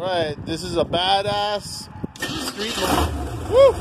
Alright, this is a badass street motor. Woo!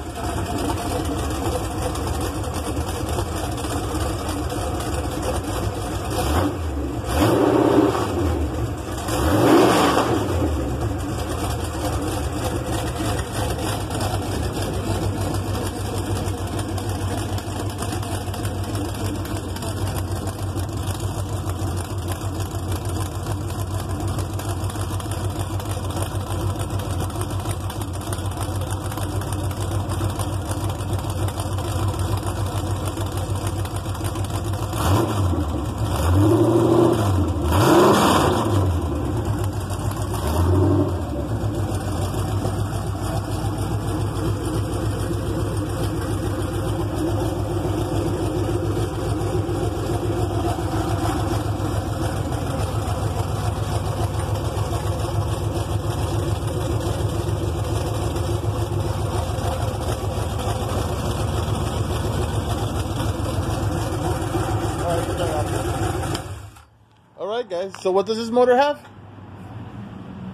Alright guys, so what does this motor have?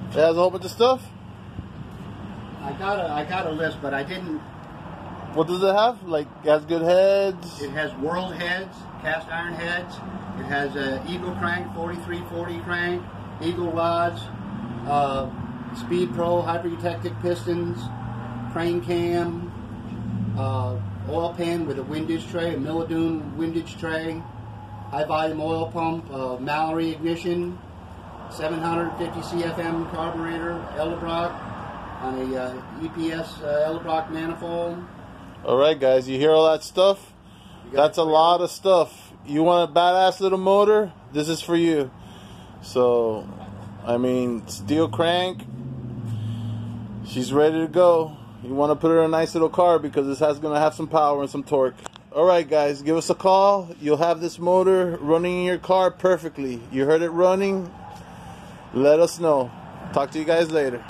It has a whole bunch of stuff? I got a list, but I didn't. What does it have? Like, it has good heads? It has world heads, cast iron heads. It has a Eagle crank, 4340 crank, Eagle rods, Speed Pro, hyper-eutectic pistons, crane cam, oil pan with a windage tray, a Milladune windage tray, high volume oil pump, Mallory ignition, 750 CFM carburetor, Edelbrock on a EPS Edelbrock manifold. Alright guys, you hear all that stuff? That's a lot of stuff. You want a badass little motor? This is for you. So, I mean, steel crank. She's ready to go. You want to put her in a nice little car because this has going to have some power and some torque. Alright guys, give us a call. You'll have this motor running in your car perfectly. You heard it running? Let us know. Talk to you guys later.